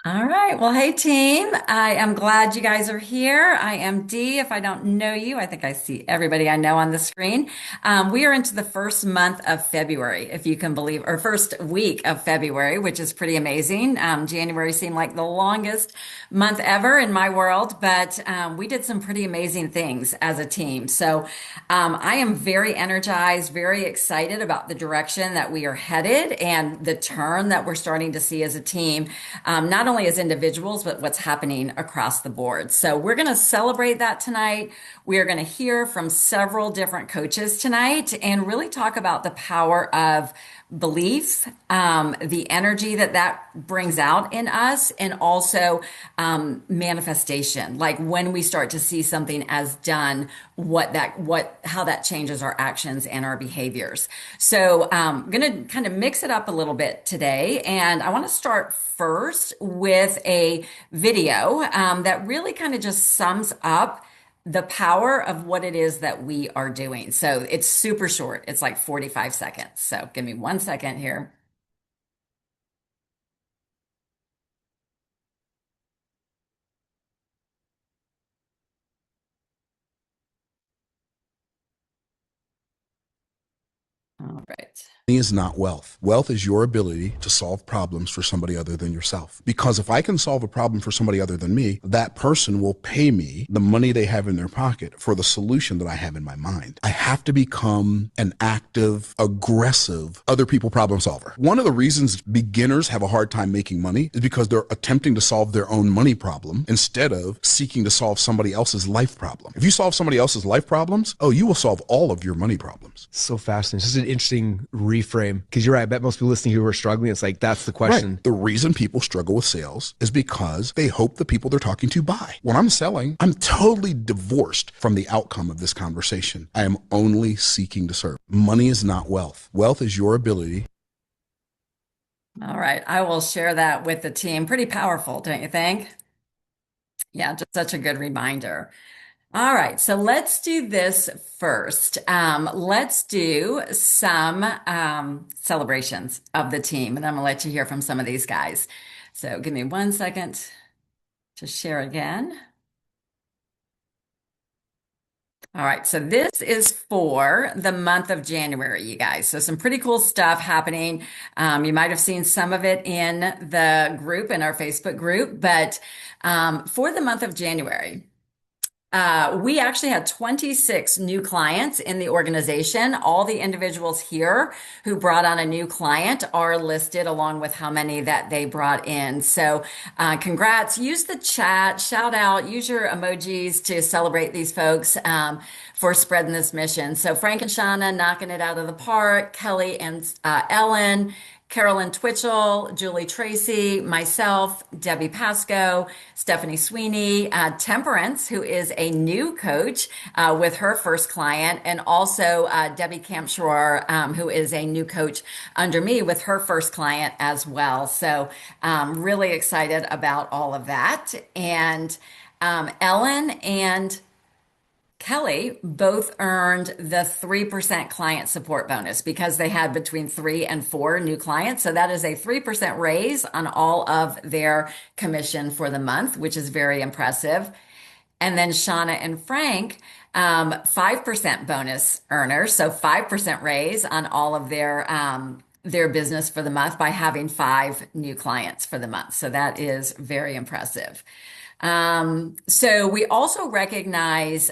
All right. Well, hey team. I am glad you guys are here. I am Dee. If I don't know you, I think I see everybody I know on the screen. We are into the first month of February, if you can believe, or first week of February, which is pretty amazing. January seemed like the longest month ever in my world, but we did some pretty amazing things as a team. So I am very energized, very excited about the direction that we are headed and the turn that we're starting to see as a team, not only as individuals, but what's happening across the board. So we're going to celebrate that tonight. We are going to hear from several different coaches tonight and really talk about the power of belief, the energy that that brings out in us, and also manifestation. Like when we start to see something as done, how that changes our actions and our behaviors. So I'm going to kind of mix it up a little bit today, and I want to start first with a video that really kind of just sums up the power of what it is that we are doing. So it's super short. It's like 45 seconds. So give me 1 second here. All right. Money is not wealth. Wealth is your ability to solve problems for somebody other than yourself. Because if I can solve a problem for somebody other than me, that person will pay me the money they have in their pocket for the solution that I have in my mind. I have to become an active, aggressive, other people problem solver. One of the reasons beginners have a hard time making money is because they're attempting to solve their own money problem instead of seeking to solve somebody else's life problem. If you solve somebody else's life problems, oh, you will solve all of your money problems. So fascinating. This is an interesting reframe because you're right. I bet most people listening who are struggling, it's like, that's the question. Right. The reason people struggle with sales is because they hope the people they're talking to buy. When I'm selling, I'm totally divorced from the outcome of this conversation. I am only seeking to serve. Money is not wealth. Wealth is your ability. All right. I will share that with the team. Pretty powerful, don't you think? Yeah, just such a good reminder. All right, so let's do this first. Let's do some celebrations of the team, and I'm gonna let you hear from some of these guys. So give me 1 second to share again. All right, so this is for the month of January, you guys. So some pretty cool stuff happening. You might have seen some of it in the group, in our Facebook group, but for the month of January, we actually had 26 new clients in the organization. All the individuals here who brought on a new client are listed along with how many that they brought in. So, congrats. Use the chat, shout out, use your emojis to celebrate these folks, for spreading this mission. So, Frank and Shauna knocking it out of the park, Kelly and Ellen. Carolyn Twitchell, Julie Tracy, myself, Debbie Pasco, Stephanie Sweeney, Temperance, who is a new coach with her first client, and also Debbie Campshore, who is a new coach under me with her first client as well. So really excited about all of that. And Ellen and Kelly both earned the 3% client support bonus because they had between 3 and 4 new clients. So that is a 3% raise on all of their commission for the month, which is very impressive. And then Shauna and Frank, 5% bonus earners. So 5% raise on all of their business for the month by having 5 new clients for the month. So that is very impressive. So we also recognize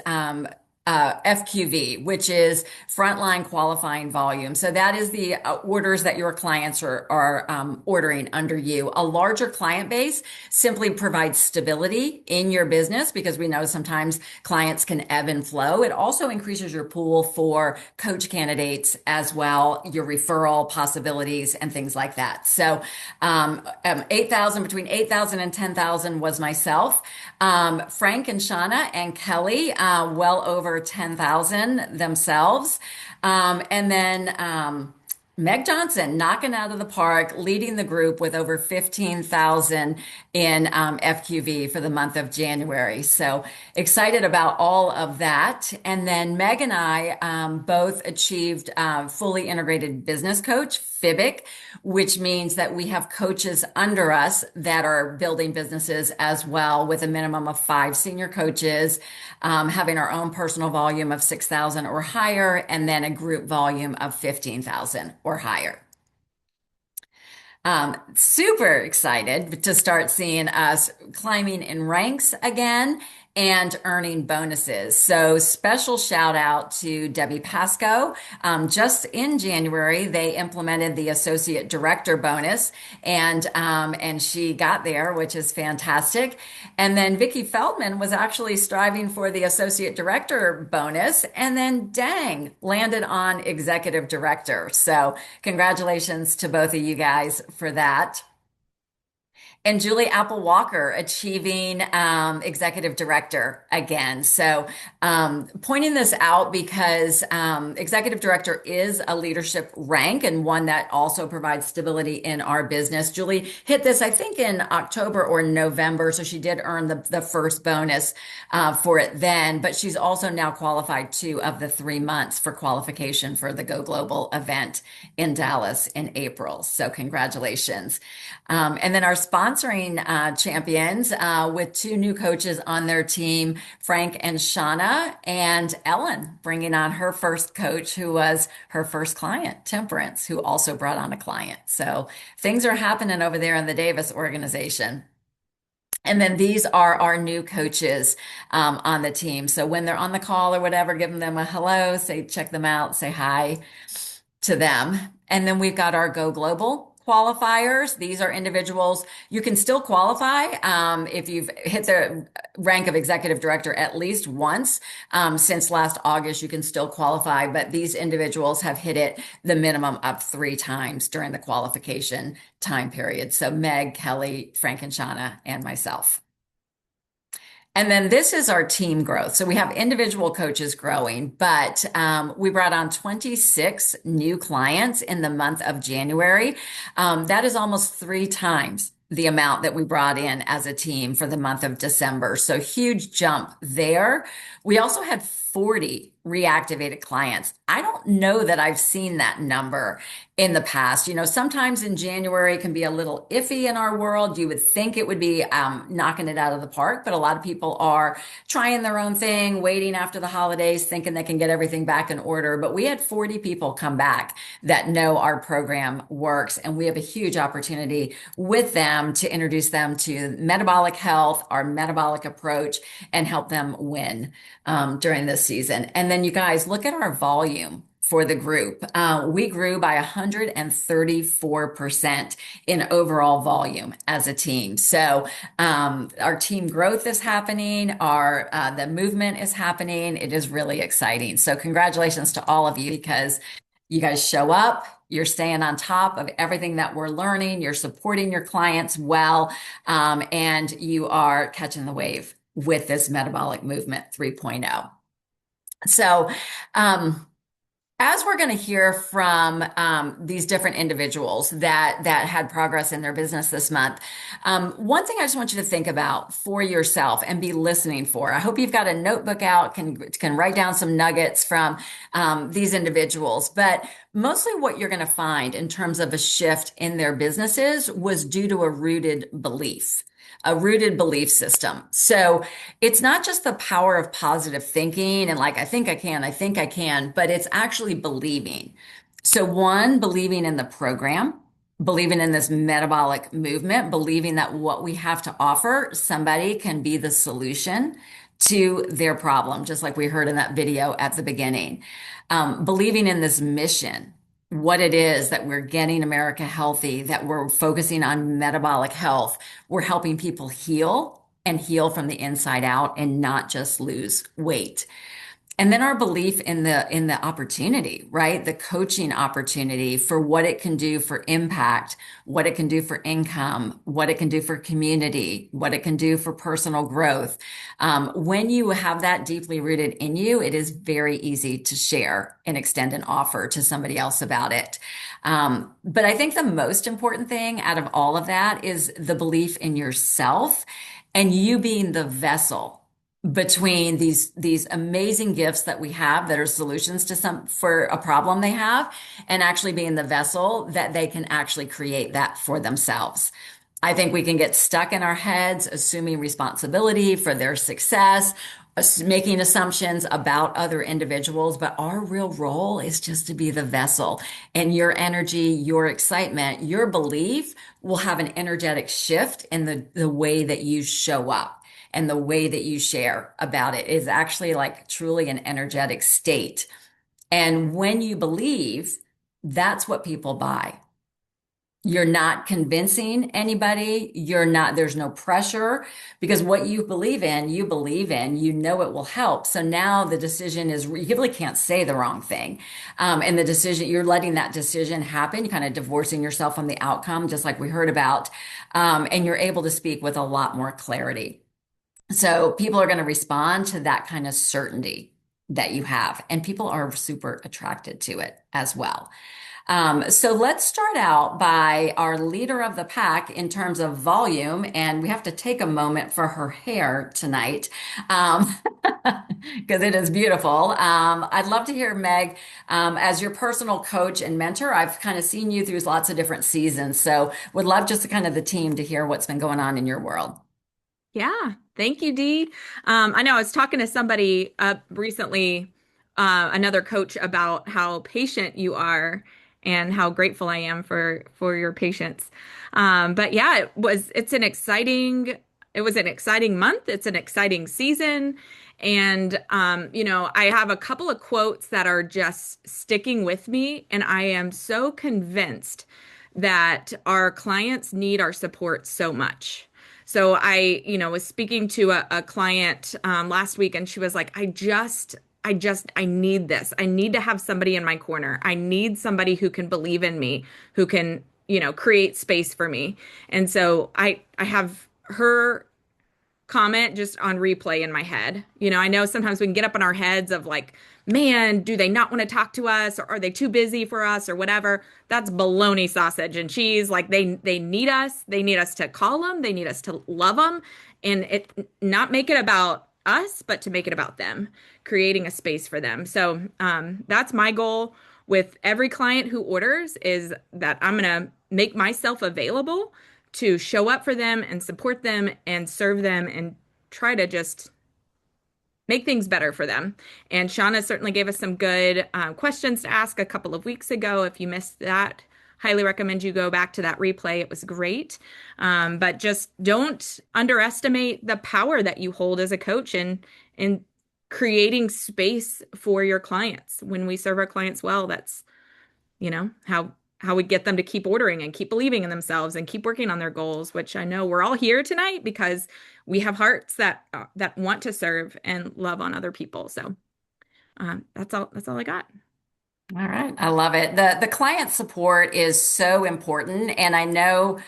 FQV, which is frontline qualifying volume. So that is the orders that your clients are ordering under you. A larger client base simply provides stability in your business because we know sometimes clients can ebb and flow. It also increases your pool for coach candidates as well, your referral possibilities and things like that. So 8,000, between 8,000 and 10,000 was myself. Frank and Shauna and Kelly, well over 10,000 themselves. And then Meg Johnson knocking out of the park, leading the group with over 15,000 in FQV for the month of January. So excited about all of that. And then Meg and I both achieved fully integrated business coach, FIBIC, which means that we have coaches under us that are building businesses as well, with a minimum of 5 senior coaches, having our own personal volume of 6,000 or higher, and then a group volume of 15,000 or higher. Super excited to start seeing us climbing in ranks again and earning bonuses. So special shout out to Debbie Pasco. Just in January, they implemented the associate director bonus, and she got there, which is fantastic. And then Vicki Feldman was actually striving for the associate director bonus, and then dang, landed on executive director. So congratulations to both of you guys for that. And Julie Apple Walker achieving executive director again. So, pointing this out because executive director is a leadership rank and one that also provides stability in our business. Julie hit this, I think, in October or November. So she did earn the first bonus for it then, but she's also now qualified 2 of the 3 months for qualification for the Go Global event in Dallas in April. So congratulations. And then our sponsoring champions with 2 new coaches on their team, Frank and Shauna, and Ellen bringing on her first coach, who was her first client, Temperance, who also brought on a client. So things are happening over there in the Davis organization. And then these are our new coaches on the team. So when they're on the call or whatever, give them a hello, say, check them out, say hi to them. And then we've got our Go Global qualifiers. These are individuals. You can still qualify if you've hit the rank of executive director at least once since last August. You can still qualify, but these individuals have hit it the minimum of 3 times during the qualification time period. So Meg, Kelly, Frank and Shauna, and myself. And then this is our team growth. So we have individual coaches growing, but we brought on 26 new clients in the month of January. That is almost 3 times the amount that we brought in as a team for the month of December. So huge jump there. We also had 40 reactivated clients. I don't know that I've seen that number in the past. You know, sometimes in January it can be a little iffy in our world. You would think it would be knocking it out of the park, but a lot of people are trying their own thing, waiting after the holidays, thinking they can get everything back in order. But we had 40 people come back that know our program works, and we have a huge opportunity with them to introduce them to metabolic health, our metabolic approach, and help them win during this season. And then you guys look at our volume for the group. We grew by 134% in overall volume as a team. So our team growth is happening. The movement is happening. It is really exciting. So congratulations to all of you, because you guys show up. You're staying on top of everything that we're learning. You're supporting your clients well, and you are catching the wave with this metabolic movement 3.0. So, as we're going to hear from these different individuals that had progress in their business this month, one thing I just want you to think about for yourself and be listening for. I hope you've got a notebook out, can write down some nuggets from these individuals. But mostly what you're going to find in terms of a shift in their businesses was due to a rooted belief system. So it's not just the power of positive thinking and like, I think I can, but it's actually believing. So one, believing in the program, believing in this metabolic movement, believing that what we have to offer, somebody can be the solution to their problem, just like we heard in that video at the beginning. Believing in this mission, what it is that we're getting America healthy, that we're focusing on metabolic health. We're helping people heal and heal from the inside out and not just lose weight. And then our belief in the opportunity, right? The coaching opportunity for what it can do for impact, what it can do for income, what it can do for community, what it can do for personal growth. When you have that deeply rooted in you, it is very easy to share and extend an offer to somebody else about it. But I think the most important thing out of all of that is the belief in yourself and you being the vessel between these amazing gifts that we have that are solutions to some for a problem they have and actually being the vessel that they can actually create that for themselves. I think we can get stuck in our heads assuming responsibility for their success, making assumptions about other individuals, but our real role is just to be the vessel. And your energy, your excitement, your belief will have an energetic shift in the way that you show up. And the way that you share about it is actually like truly an energetic state. And when you believe, that's what people buy. You're not convincing anybody. You're not, there's no pressure because what you believe in, you know it will help. So now the decision is, you really can't say the wrong thing. And the decision, you're letting that decision happen, kind of divorcing yourself from the outcome, just like we heard about. And you're able to speak with a lot more clarity. So people are going to respond to that kind of certainty that you have, and people are super attracted to it as well. So let's start out by our leader of the pack in terms of volume, and we have to take a moment for her hair tonight because it is beautiful. I'd love to hear Meg as your personal coach and mentor. I've kind of seen you through lots of different seasons, so would love just to kind of the team to hear what's been going on in your world. Yeah, thank you, Dee. I know I was talking to somebody recently, another coach, about how patient you are and how grateful I am for your patience. But yeah, it was an exciting month. It's an exciting season. And I have a couple of quotes that are just sticking with me, and I am so convinced that our clients need our support so much. So was speaking to a client last week, and she was like, I need this. I need to have somebody in my corner. I need somebody who can believe in me, who can, create space for me. And so I have her comment just on replay in my head. I know sometimes we can get up in our heads of like, man, do they not want to talk to us, or are they too busy for us, or whatever. That's bologna, sausage and cheese. Like they need us. They need us to call them. They need us to love them, and it not make it about us, but to make it about them, creating a space for them. So that's my goal with every client who orders, is that I'm going to make myself available to show up for them and support them and serve them and try to just make things better for them. And Shauna certainly gave us some good questions to ask a couple of weeks ago. If you missed that, highly recommend you go back to that replay. It was great. But just don't underestimate the power that you hold as a coach in creating space for your clients. When we serve our clients well, that's, how we get them to keep ordering and keep believing in themselves and keep working on their goals, which I know we're all here tonight because we have hearts that want to serve and love on other people. So that's all I got. All right. I love it. The client support is so important. And I know,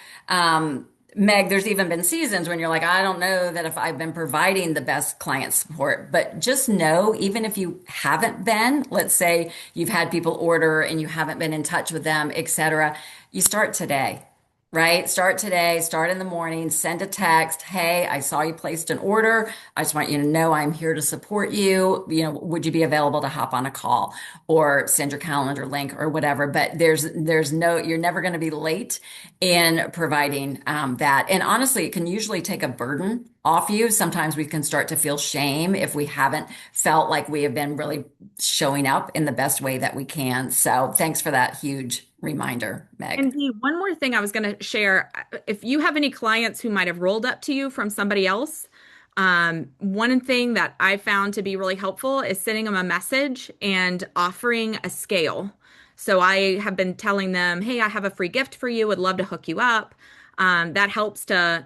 Meg, there's even been seasons when you're like, I don't know that if I've been providing the best client support, but just know, even if you haven't been, let's say you've had people order and you haven't been in touch with them, et cetera, you start today. Right? Start today, start in the morning, send a text. Hey, I saw you placed an order. I just want you to know I'm here to support you. Would you be available to hop on a call or send your calendar link or whatever? But you're never going to be late in providing that. And honestly, it can usually take a burden off you. Sometimes we can start to feel shame if we haven't felt like we have been really showing up in the best way that we can. So thanks for that huge reminder, Meg. And one more thing I was going to share. If you have any clients who might have rolled up to you from somebody else, one thing that I found to be really helpful is sending them a message and offering a scale. So I have been telling them, hey, I have a free gift for you. Would love to hook you up. That helps to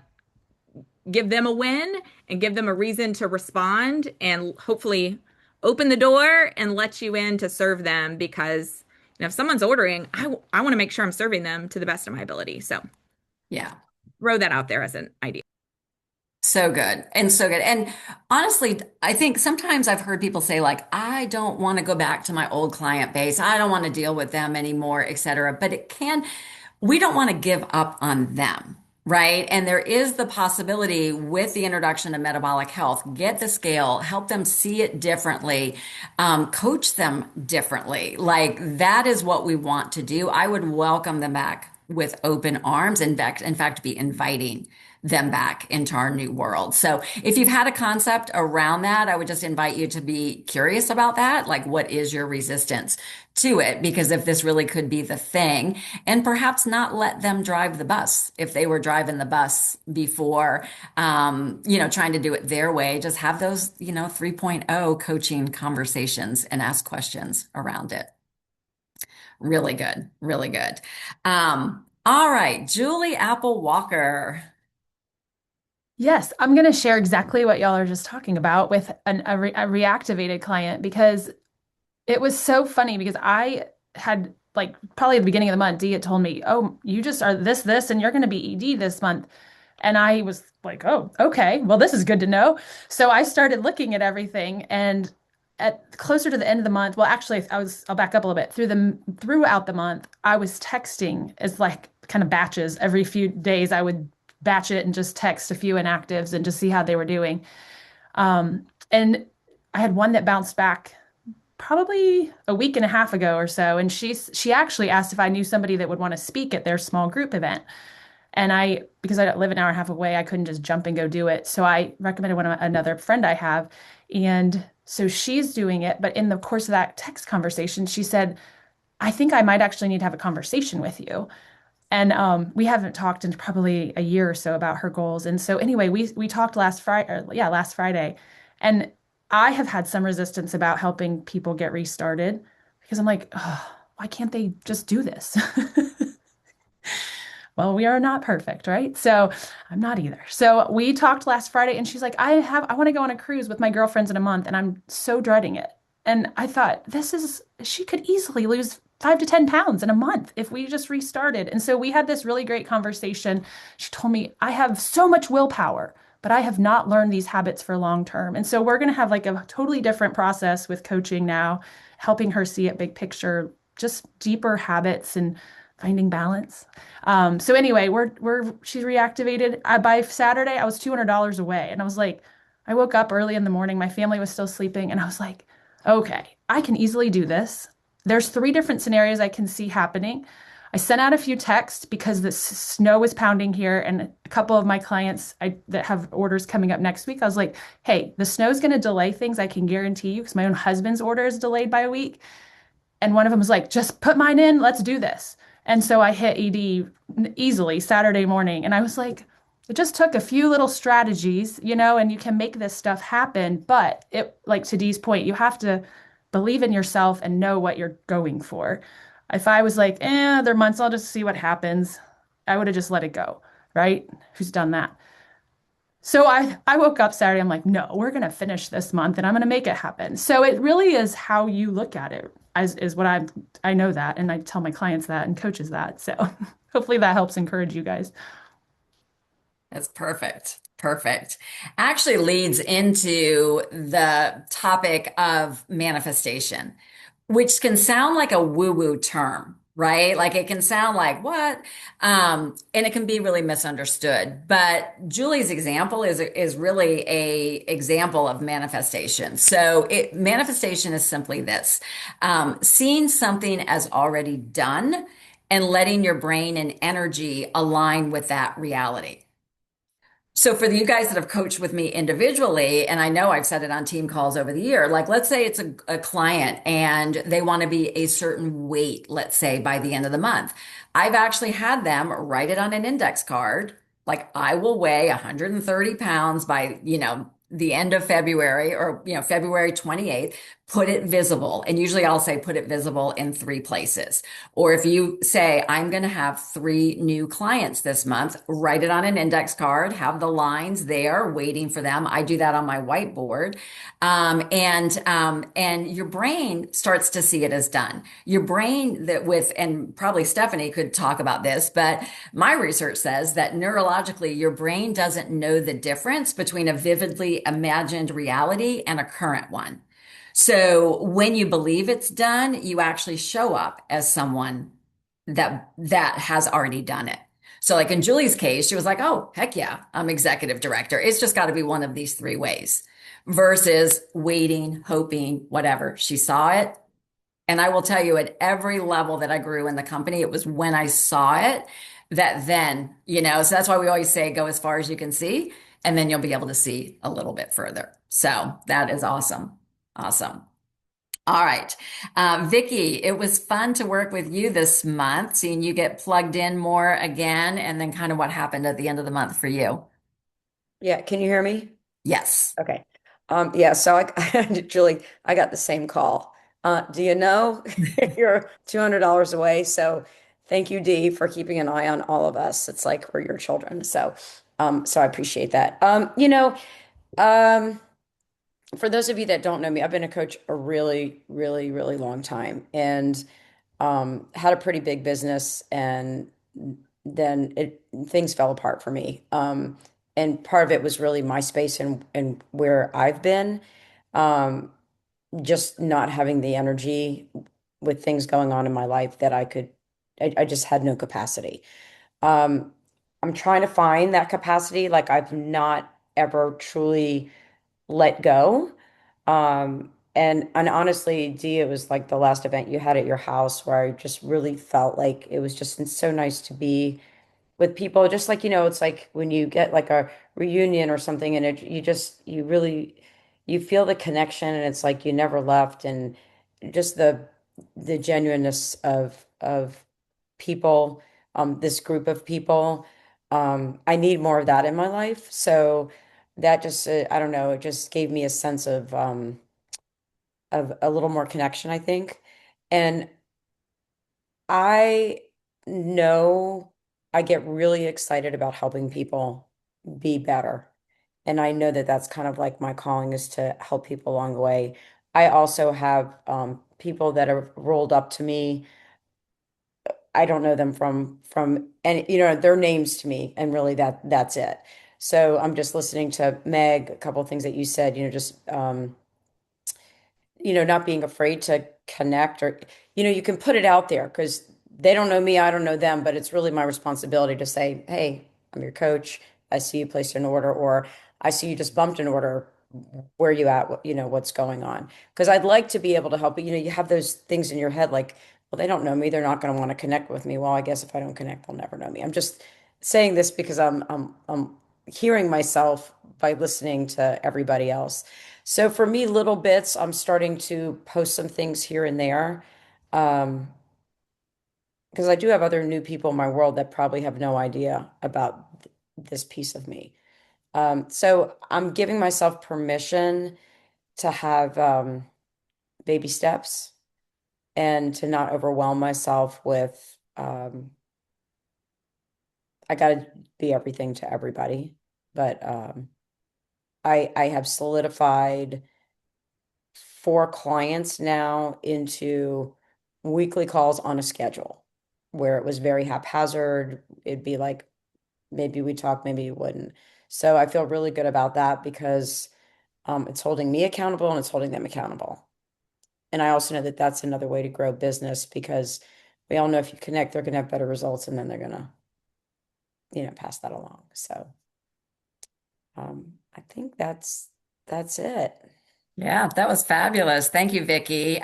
give them a win and give them a reason to respond and hopefully open the door and let you in to serve them because if someone's ordering, I want to make sure I'm serving them to the best of my ability. So Yeah. throw that out there as an idea. So good. And so good. And honestly, I think sometimes I've heard people say like, I don't want to go back to my old client base. I don't want to deal with them anymore, et cetera. But we don't want to give up on them. Right. And there is the possibility with the introduction of metabolic health, get the scale, help them see it differently, coach them differently. Like that is what we want to do. I would welcome them back with open arms and in fact, be inviting them back into our new world. So if you've had a concept around that, I would just invite you to be curious about that. Like, what is your resistance to it? Because if this really could be the thing, and perhaps not let them drive the bus. If they were driving the bus before, trying to do it their way, just have those, 3.0 coaching conversations and ask questions around it. Really good. Really good. All right, Julie Apple Walker. Yes, I'm going to share exactly what y'all are just talking about with a reactivated client because it was so funny because I had like probably at the beginning of the month, Dee had told me, oh, you just are this, and you're going to be ED this month. And I was like, oh, okay, well, this is good to know. So I started looking at everything and at closer to the end of the month, well, actually, I'll back up a little bit. Throughout the month, I was texting as like kind of batches. Every few days, I would batch it and just text a few inactives and just see how they were doing. And I had one that bounced back probably a week and a half ago or so. And she actually asked if I knew somebody that would want to speak at their small group event. And because I live an hour and a half away, I couldn't just jump and go do it. So I recommended another friend I have. And so she's doing it. But in the course of that text conversation, she said, I think I might actually need to have a conversation with you. And we haven't talked in probably a year or so about her goals. And so anyway, we talked last Friday. And I have had some resistance about helping people get restarted because I'm like, oh, why can't they just do this? Well, we are not perfect, right? So I'm not either. So we talked last Friday and she's like, I want to go on a cruise with my girlfriends in a month and I'm so dreading it. And I thought she could easily lose 5 to 10 pounds in a month if we just restarted. And so we had this really great conversation. She told me, I have so much willpower, but I have not learned these habits for long term. And so we're going to have like a totally different process with coaching now, helping her see it big picture, just deeper habits and finding balance. So anyway, she's reactivated. By Saturday, I was $200 away. And I was like, I woke up early in the morning. My family was still sleeping. And I was like, okay, I can easily do this. There's 3 different scenarios I can see happening. I sent out a few texts because the snow was pounding here, and a couple of my clients that have orders coming up next week, I was like, hey, the snow's going to delay things, I can guarantee you, because my own husband's order is delayed by a week. And one of them was like, just put mine in, let's do this. And so I hit ED easily Saturday morning, and I was like, it just took a few little strategies, and you can make this stuff happen. But like to Dee's point, you have to believe in yourself and know what you're going for. If I was like, they're months, I'll just see what happens, I would have just let it go, right? Who's done that? So I woke up Saturday, I'm like, no, we're going to finish this month and I'm going to make it happen. So it really is how you look at it is what I know that. And I tell my clients that and coaches that. So hopefully that helps encourage you guys. That's perfect. Perfect. Actually leads into the topic of manifestation, which can sound like a woo-woo term, right? Like it can sound like what? And it can be really misunderstood. But Julie's example is really a example of manifestation. So manifestation is simply this, seeing something as already done and letting your brain and energy align with that reality. So for you guys that have coached with me individually, and I know I've said it on team calls over the year, like let's say it's a client and they want to be a certain weight, let's say by the end of the month. I've actually had them write it on an index card. Like I will weigh 130 pounds by, the end of February or, February 28th, put it visible. And usually I'll say put it visible in 3 places. Or if you say, I'm going to have 3 new clients this month, write it on an index card, have the lines there waiting for them. I do that on my whiteboard. And your brain starts to see it as done. Your brain and probably Stephanie could talk about this, but my research says that neurologically, your brain doesn't know the difference between a vividly imagined reality and a current one. So when you believe it's done, you actually show up as someone that has already done it. So like in Julie's case, she was like, oh, heck yeah, I'm executive director. It's just got to be one of these 3 ways versus waiting, hoping, whatever. She saw it. And I will tell you at every level that I grew in the company, it was when I saw it that then, so that's why we always say go as far as you can see, and then you'll be able to see a little bit further. So that is awesome. Awesome. All right. Vicky, it was fun to work with you this month, seeing you get plugged in more again, and then kind of what happened at the end of the month for you. Yeah, can you hear me? Yes. Okay. Yeah, so Julie, I got the same call. Do you know you're $200 away? So thank you, Dee, for keeping an eye on all of us. It's like we're your children. So I appreciate that. For those of you that don't know me, I've been a coach a really, really, really long time and had a pretty big business, and then things fell apart for me. And part of it was really my space and where I've been, just not having the energy with things going on in my life that I just had no capacity. I'm trying to find that capacity. Like I've not ever truly let go. And honestly, Dee, it was like the last event you had at your house where I just really felt like it was just so nice to be with people. Just like, it's like when you get like a reunion or something and you feel the connection and it's like you never left, and just the genuineness of people, this group of people. I need more of that in my life. So that just I don't know, it just gave me a sense of a little more connection, I think. And I know I get really excited about helping people be better. And I know that that's kind of like my calling, is to help people along the way. I also have people that are rolled up to me. I don't know them from and their names to me, and really that's it. So I'm just listening to Meg, a couple of things that you said, just not being afraid to connect, or you can put it out there because they don't know me, I don't know them, but it's really my responsibility to say, hey, I'm your coach. I see you placed an order, or I see you just bumped an order. Where are you at? What's going on? Because I'd like to be able to help, but you have those things in your head like, well, they don't know me. They're not going to want to connect with me. Well, I guess if I don't connect, they'll never know me. I'm just saying this because I'm hearing myself by listening to everybody else. So for me, little bits, I'm starting to post some things here and there. Because I do have other new people in my world that probably have no idea about this piece of me. So I'm giving myself permission to have baby steps and to not overwhelm myself with I got to be everything to everybody. But I have solidified 4 clients now into weekly calls on a schedule, where it was very haphazard. It'd be like, maybe we talk, maybe you wouldn't. So I feel really good about that because it's holding me accountable and it's holding them accountable. And I also know that that's another way to grow business, because we all know if you connect, they're going to have better results, and then they're going to, pass that along. So I think that's it. Yeah, that was fabulous. Thank you, Vicky.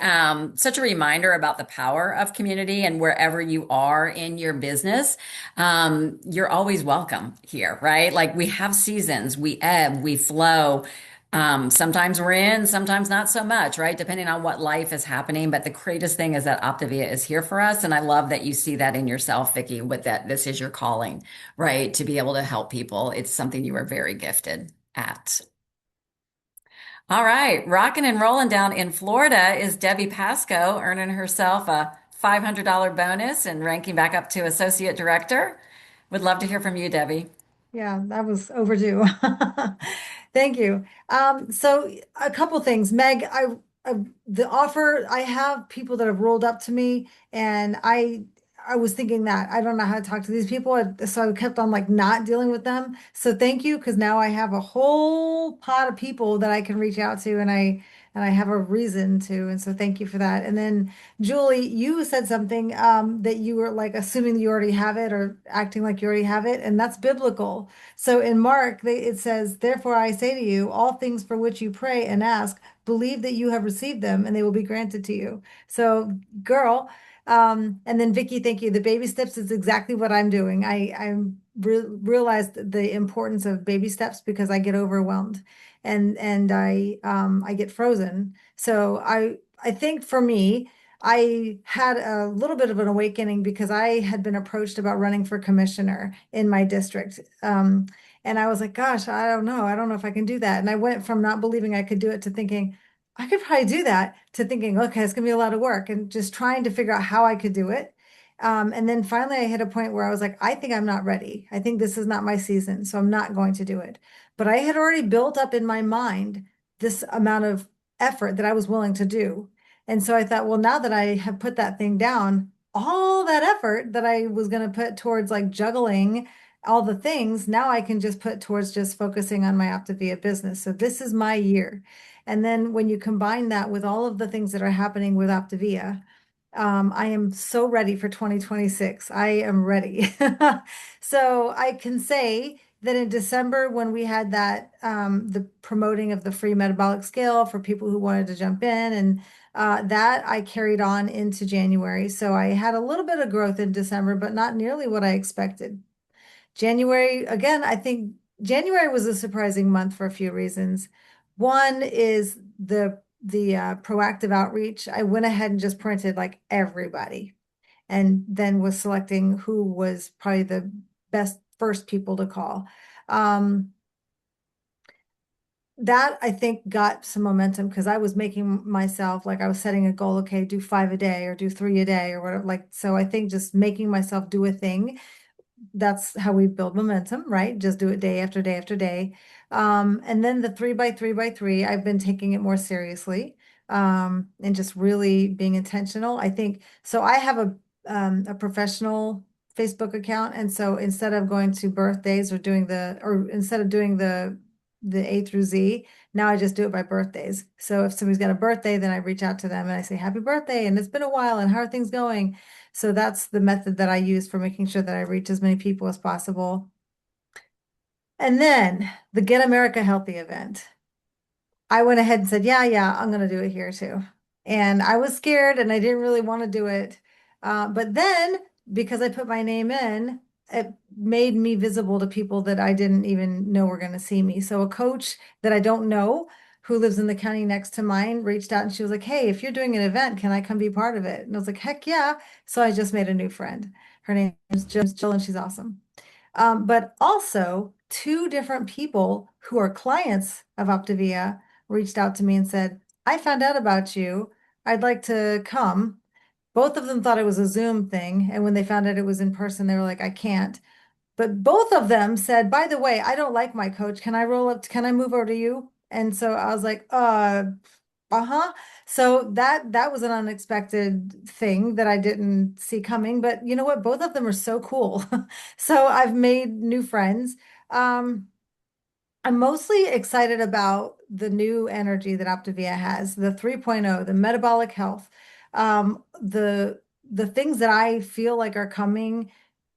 Such a reminder about the power of community, and wherever you are in your business, you're always welcome here, right? Like we have seasons, we ebb, we flow. Sometimes we're in, sometimes not so much, right? Depending on what life is happening. But the greatest thing is that Optavia is here for us. And I love that you see that in yourself, Vicky, with that this is your calling, right? To be able to help people. It's something you are very gifted at. All right, rocking and rolling down in Florida is Debbie Pasco, earning herself a $500 bonus and ranking back up to associate director. Would love to hear from you, Debbie. Yeah, that was overdue. Thank you. So a couple things, Meg. I the offer I have people that have rolled up to me, and I was thinking that I don't know how to talk to these people, so I kept on like not dealing with them. So thank you, because now I have a whole pot of people that I can reach out to, and I have a reason to, and so thank you for that. And then Julie, you said something that you were like assuming you already have it or acting like you already have it, and that's biblical. So in Mark, it says, "Therefore I say to you, all things for which you pray and ask, believe that you have received them, and they will be granted to you." So, girl, and then Vicky, thank you. The baby steps is exactly what I'm doing. I realized the importance of baby steps because I get overwhelmed and I get frozen. So I think for me, I had a little bit of an awakening because I had been approached about running for commissioner in my district. And I was like, gosh, I don't know. I don't know if I can do that. And I went from not believing I could do it to thinking, I could probably do that, to thinking, okay, it's gonna be a lot of work, and just trying to figure out how I could do it. And then finally I hit a point where I was like, I think I'm not ready. I think this is not my season, so I'm not going to do it. But I had already built up in my mind this amount of effort that I was willing to do. And so I thought, well, now that I have put that thing down, all that effort that I was going to put towards like juggling all the things, now I can just put towards just focusing on my Optavia business. So this is my year. And then when you combine that with all of the things that are happening with Optavia, I am so ready for 2026. I am ready. So I can say that in December, when we had that, the promoting of the free metabolic scale for people who wanted to jump in, and that I carried on into January. So I had a little bit of growth in December, but not nearly what I expected. January, again, I think January was a surprising month for a few reasons. One is the proactive outreach. I went ahead and just printed like everybody, and then was selecting who was probably the best first people to call. That I think got some momentum because I was making myself like I was setting a goal, okay, do 5 a day or do 3 a day or whatever. Like, so I think just making myself do a thing, that's how we build momentum, right? Just do it day after day after day. And then the 3 by 3 by 3, I've been taking it more seriously, and just really being intentional. I think so. I have a professional Facebook account, and so instead of going to birthdays or instead of doing the A through Z, now I just do it by birthdays. So if somebody's got a birthday, then I reach out to them and I say, happy birthday, and it's been a while, and how are things going? So that's the method that I use for making sure that I reach as many people as possible. And then the Get America Healthy event. I went ahead and said, yeah, I'm going to do it here too. And I was scared and I didn't really want to do it. But then because I put my name in, it made me visible to people that I didn't even know were going to see me. So a coach that I don't know who lives in the county next to mine reached out and she was like, hey, if you're doing an event, can I come be part of it? And I was like, heck yeah. So I just made a new friend. Her name is Jill, and she's awesome. But also, two different people who are clients of Optavia reached out to me and said, I found out about you. I'd like to come. Both of them thought it was a Zoom thing. And when they found out it was in person, they were like, I can't. But both of them said, by the way, I don't like my coach. Can I roll up? Can I move over to you? And so I was like, uh-huh. So that was an unexpected thing that I didn't see coming. But you know what? Both of them are so cool. So I've made new friends. I'm mostly excited about the new energy that Optavia has, the 3.0, the metabolic health, the things that I feel like are coming.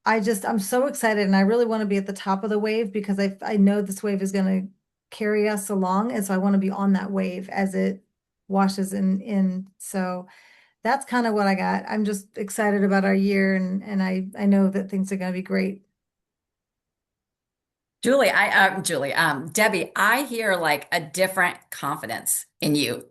I'm so excited, and I really want to be at the top of the wave because I know this wave is going to carry us along, and so I want to be on that wave as it washes in. So that's kind of what I got. I'm just excited about our year, and I know that things are going to be great. Debbie, I hear like a different confidence in you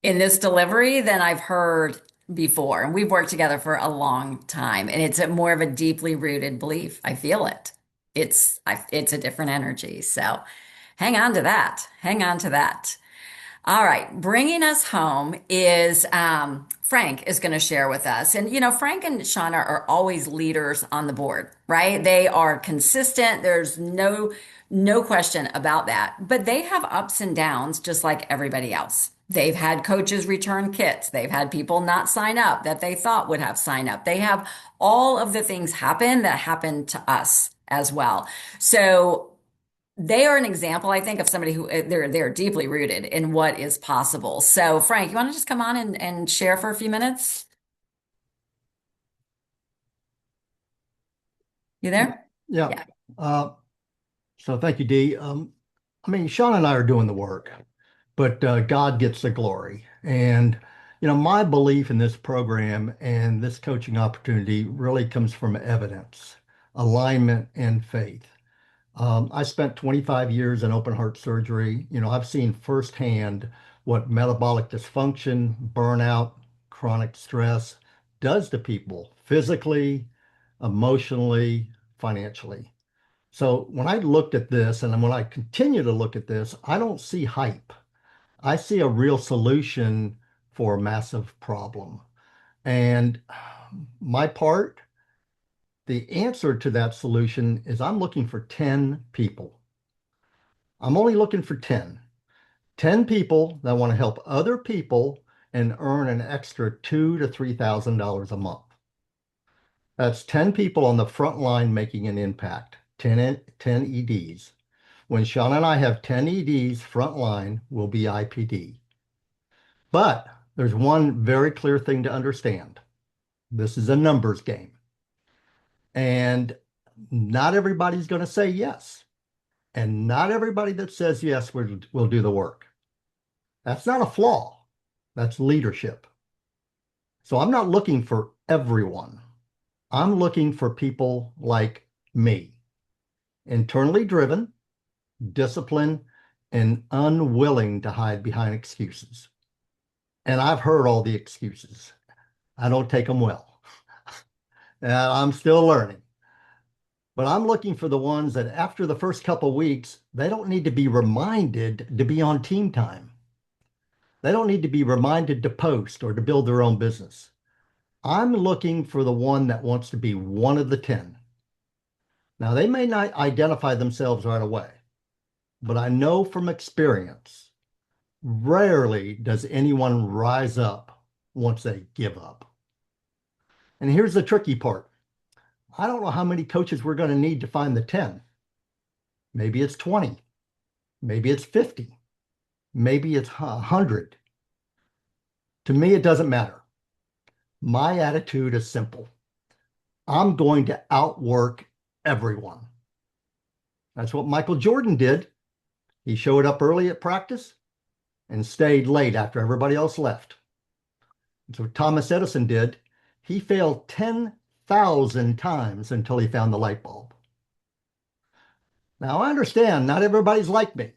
in this delivery than I've heard before. And we've worked together for a long time, and it's more of a deeply rooted belief. I feel it. It's a different energy. So hang on to that. Hang on to that. All right, bringing us home is Frank is going to share with us. And, Frank and Shauna are always leaders on the board, right? They are consistent. There's no question about that. But they have ups and downs just like everybody else. They've had coaches return kits. They've had people not sign up that they thought would have sign up. They have all of the things happen that happened to us as well. So they are an example, I think, of somebody who they're deeply rooted in what is possible. So, Frank, you want to just come on and share for a few minutes? You there? Yeah. Yeah. So thank you, Dee. I mean, Sean and I are doing the work, but God gets the glory. And, my belief in this program and this coaching opportunity really comes from evidence, alignment, and faith. I spent 25 years in open heart surgery. I've seen firsthand what metabolic dysfunction, burnout, chronic stress does to people physically, emotionally, financially. So when I looked at this and when I continue to look at this, I don't see hype. I see a real solution for a massive problem. And my part, the answer to that solution is I'm looking for 10 people. I'm only looking for 10. 10 people that want to help other people and earn an extra $2,000 to $3,000 a month. That's 10 people on the front line making an impact, 10 EDs. When Sean and I have 10 EDs front line, we'll be IPD. But there's one very clear thing to understand. This is a numbers game. And not everybody's going to say yes. And not everybody that says yes will do the work. That's not a flaw. That's leadership. So I'm not looking for everyone. I'm looking for people like me, internally driven, disciplined, and unwilling to hide behind excuses. And I've heard all the excuses. I don't take them well. I'm still learning. But I'm looking for the ones that after the first couple of weeks, they don't need to be reminded to be on team time. They don't need to be reminded to post or to build their own business. I'm looking for the one that wants to be one of the 10. Now, they may not identify themselves right away, but I know from experience, rarely does anyone rise up once they give up. And here's the tricky part. I don't know how many coaches we're going to need to find the 10. Maybe it's 20. Maybe it's 50. Maybe it's 100. To me, it doesn't matter. My attitude is simple. I'm going to outwork everyone. That's what Michael Jordan did. He showed up early at practice and stayed late after everybody else left. That's what Thomas Edison did. He failed 10,000 times until he found the light bulb. Now, I understand not everybody's like me.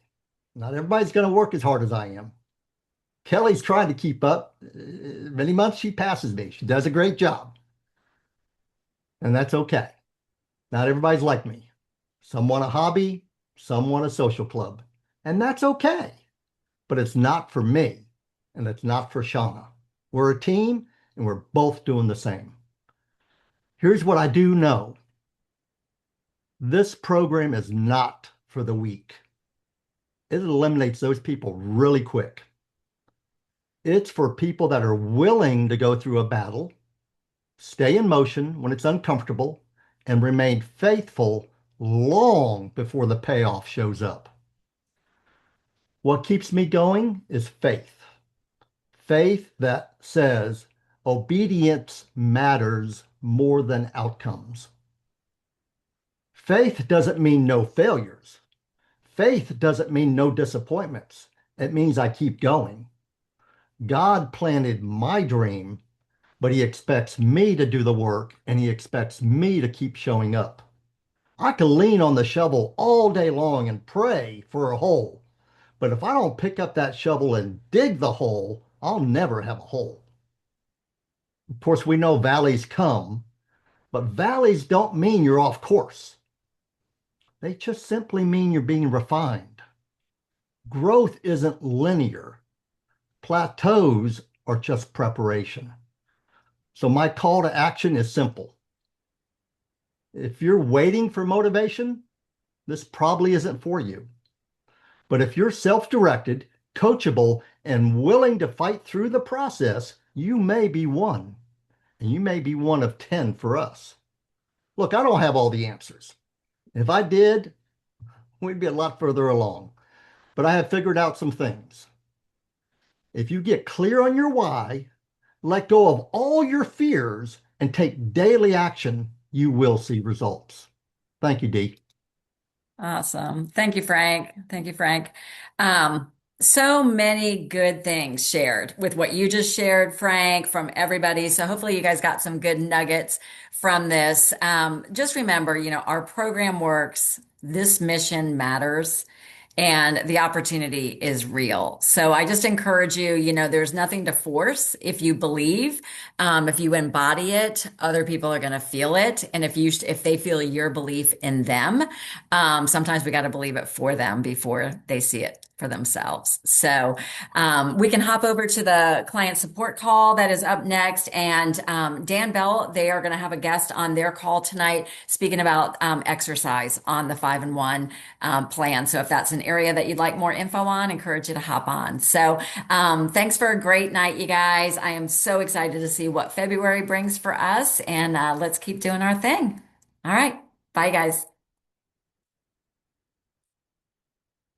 Not everybody's going to work as hard as I am. Kelly's trying to keep up. Many months she passes me. She does a great job. And that's okay. Not everybody's like me. Some want a hobby, some want a social club. And that's okay. But it's not for me, and it's not for Shauna. We're a team, and we're both doing the same. Here's what I do know. This program is not for the weak. It eliminates those people really quick. It's for people that are willing to go through a battle, stay in motion when it's uncomfortable, and remain faithful long before the payoff shows up. What keeps me going is faith. Faith that says obedience matters more than outcomes. Faith doesn't mean no failures. Faith doesn't mean no disappointments. It means I keep going. God planted my dream, but he expects me to do the work, and he expects me to keep showing up. I can lean on the shovel all day long and pray for a hole, but if I don't pick up that shovel and dig the hole, I'll never have a hole. Of course, we know valleys come, but valleys don't mean you're off course. They just simply mean you're being refined. Growth isn't linear. Plateaus are just preparation. So my call to action is simple. If you're waiting for motivation, this probably isn't for you. But if you're self-directed, coachable, and willing to fight through the process, you may be one. And you may be one of 10 for us. Look, I don't have all the answers. If I did, we'd be a lot further along. But I have figured out some things. If you get clear on your why, let go of all your fears, and take daily action, you will see results. Thank you, Dee. Awesome. Thank you, Frank. Thank you, Frank. So many good things shared with what you just shared, Frank, from everybody. So hopefully you guys got some good nuggets from this. Just remember, our program works. This mission matters. And the opportunity is real. So I just encourage you, there's nothing to force. If you believe, if you embody it, other people are going to feel it. And if they feel your belief in them, sometimes we got to believe it for them before they see it for themselves. So we can hop over to the client support call that is up next. And Dan Bell, they are going to have a guest on their call tonight speaking about exercise on the 5-in-1 plan. So if that's an area that you'd like more info on, encourage you to hop on. So thanks for a great night, you guys. I am so excited to see what February brings for us, and let's keep doing our thing. All right. Bye, guys.